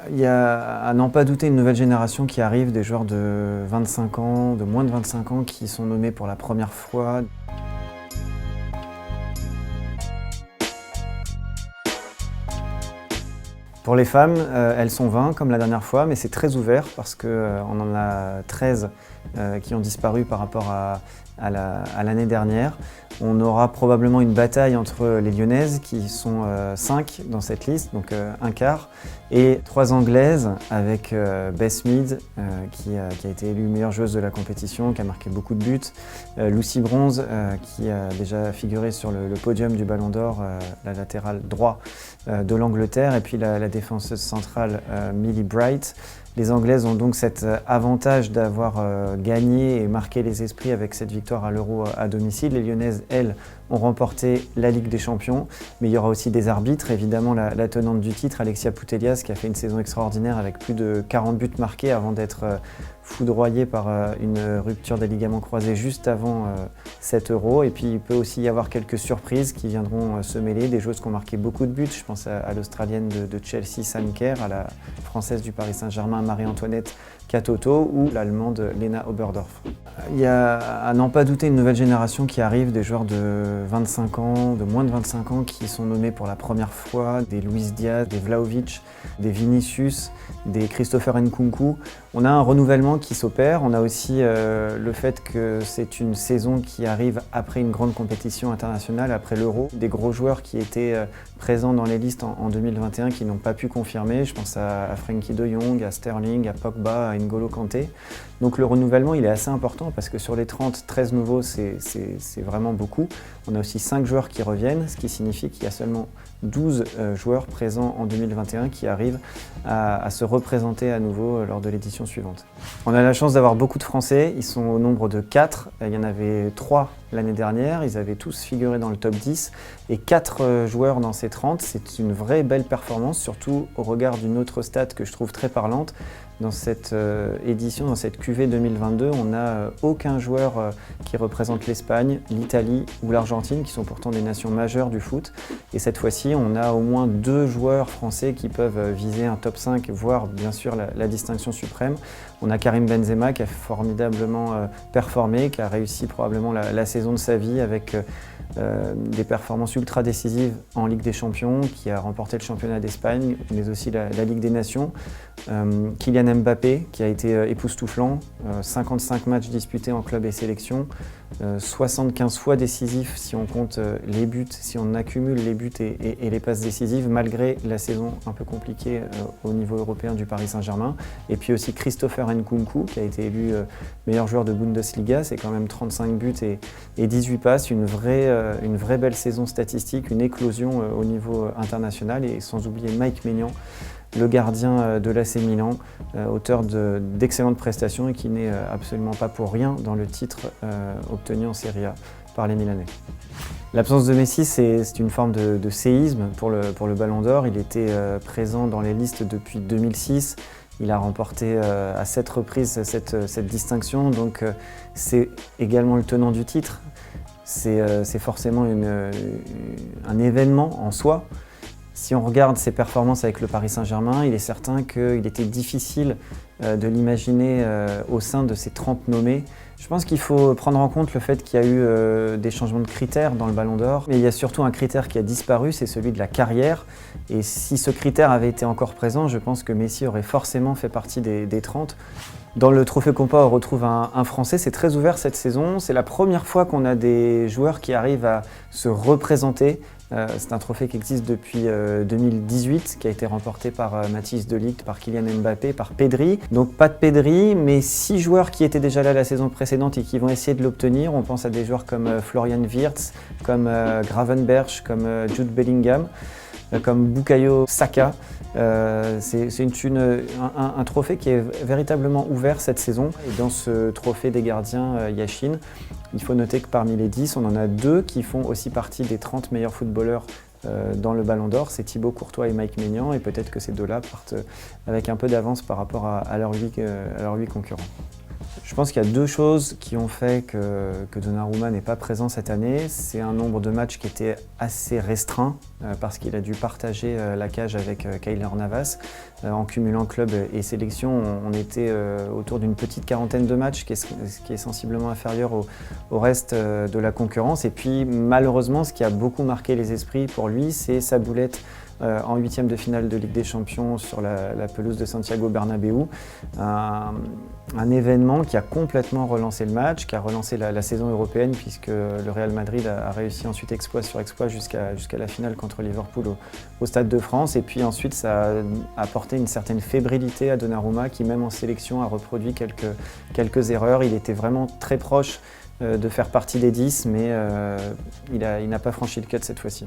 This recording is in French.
Il y a à n'en pas douter une nouvelle génération qui arrive, des joueurs de 25 ans, de moins de 25 ans qui sont nommés pour la première fois. Pour les femmes, elles sont 20 comme la dernière fois, mais c'est très ouvert parce qu'on en a 13 qui ont disparu par rapport à l'année dernière. On aura probablement une bataille entre les Lyonnaises qui sont 5 dans cette liste, donc un quart, et 3 Anglaises avec Beth Mead qui a été élue meilleure joueuse de la compétition, qui a marqué beaucoup de buts, Lucy Bronze qui a déjà figuré sur le podium du Ballon d'Or, la latérale droit de l'Angleterre, et puis la défenseuse centrale Millie Bright. Les Anglaises ont donc cet avantage d'avoir gagné et marqué les esprits avec cette victoire à l'Euro à domicile. Les Lyonnaises, elles, ont remporté la Ligue des Champions, mais il y aura aussi des arbitres. Évidemment, la tenante du titre, Alexia Putellas, qui a fait une saison extraordinaire avec plus de 40 buts marqués avant d'être foudroyée par une rupture des ligaments croisés juste avant cet Euro. Et puis, il peut aussi y avoir quelques surprises qui viendront se mêler, des joueuses qui ont marqué beaucoup de buts. Je pense à l'Australienne de Chelsea, Sam Kerr, à la Française du Paris Saint-Germain, Marie-Antoinette Katoto, ou l'Allemande Lena Oberdorf. Il y a à n'en pas douter une nouvelle génération qui arrive, des joueurs de 25 ans, de moins de 25 ans qui sont nommés pour la première fois, des Luis Diaz, des Vlahovic, des Vinicius, des Christopher Nkunku. On a un renouvellement qui s'opère, on a aussi le fait que c'est une saison qui arrive après une grande compétition internationale, après l'Euro. Des gros joueurs qui étaient présents dans les listes en 2021 qui n'ont pas pu confirmer, je pense à Frenkie de Jong, à Sterling, à Pogba, à N'Golo Kanté. Donc le renouvellement il est assez important parce que sur les 30, 13 nouveaux c'est vraiment beaucoup. On a aussi 5 joueurs qui reviennent, ce qui signifie qu'il y a seulement 12 joueurs présents en 2021 qui arrivent à se représenter à nouveau lors de l'édition suivante. On a la chance d'avoir beaucoup de Français, ils sont au nombre de 4, il y en avait 3 l'année dernière, ils avaient tous figuré dans le top 10 et 4 joueurs dans ces 30, c'est une vraie belle performance, surtout au regard d'une autre stat que je trouve très parlante. Dans cette édition, dans cette QV 2022, on n'a aucun joueur qui représente l'Espagne, l'Italie ou l'Argentine, qui sont pourtant des nations majeures du foot. Et cette fois-ci, on a au moins 2 joueurs français qui peuvent viser un top 5, voire bien sûr la distinction suprême. On a Karim Benzema qui a formidablement performé, qui a réussi probablement la saison de sa vie avec des performances ultra décisives en Ligue des Champions, qui a remporté le championnat d'Espagne, mais aussi la Ligue des Nations. Kylian Mbappé, qui a été époustouflant, 55 matchs disputés en club et sélection, 75 fois décisif si on compte les buts, si on accumule les buts et les passes décisives, malgré la saison un peu compliquée au niveau européen du Paris Saint-Germain. Et puis aussi Christopher Nkunku, qui a été élu meilleur joueur de Bundesliga, c'est quand même 35 buts et 18 passes, une vraie belle saison statistique, une éclosion au niveau international, et sans oublier Mike Maignan, le gardien de l'AC Milan, auteur d'excellentes prestations et qui n'est absolument pas pour rien dans le titre obtenu en Serie A par les Milanais. L'absence de Messi, c'est une forme de séisme pour le Ballon d'Or. Il était présent dans les listes depuis 2006. Il a remporté à 7 reprises cette distinction, donc c'est également le tenant du titre. C'est forcément un événement en soi. Si on regarde ses performances avec le Paris Saint-Germain, il est certain qu'il était difficile de l'imaginer au sein de ces 30 nommés. Je pense qu'il faut prendre en compte le fait qu'il y a eu des changements de critères dans le Ballon d'Or. Mais il y a surtout un critère qui a disparu, c'est celui de la carrière. Et si ce critère avait été encore présent, je pense que Messi aurait forcément fait partie des 30. Dans le Trophée Compas, on retrouve un Français, c'est très ouvert cette saison. C'est la première fois qu'on a des joueurs qui arrivent à se représenter. C'est un trophée qui existe depuis 2018, qui a été remporté par Matthijs de Ligt, par Kylian Mbappé, par Pedri. Donc pas de Pedri, mais 6 joueurs qui étaient déjà là la saison précédente et qui vont essayer de l'obtenir. On pense à des joueurs comme Florian Wirtz, comme Gravenberch, comme Jude Bellingham, comme Bukayo Saka. C'est un trophée qui est véritablement ouvert cette saison. Et dans ce trophée des gardiens Yashin, il faut noter que parmi les 10, on en a 2 qui font aussi partie des 30 meilleurs footballeurs dans le Ballon d'Or. C'est Thibaut Courtois et Mike Maignan, et peut-être que ces 2-là partent avec un peu d'avance par rapport à leurs 8 concurrents. Je pense qu'il y a deux choses qui ont fait que Donnarumma n'est pas présent cette année. C'est un nombre de matchs qui était assez restreint parce qu'il a dû partager la cage avec Keylor Navas. En cumulant club et sélection, on était autour d'une petite quarantaine de matchs, ce qui est sensiblement inférieur au reste de la concurrence. Et puis malheureusement, ce qui a beaucoup marqué les esprits pour lui, c'est sa boulette en huitième de finale de Ligue des Champions sur la pelouse de Santiago Bernabéu. Un événement qui a complètement relancé le match, qui a relancé la saison européenne puisque le Real Madrid a réussi ensuite exploit sur exploit jusqu'à la finale contre Liverpool au Stade de France. Et puis ensuite, ça a apporté une certaine fébrilité à Donnarumma qui, même en sélection, a reproduit quelques erreurs. Il était vraiment très proche de faire partie des 10, mais il n'a pas franchi le cut cette fois-ci.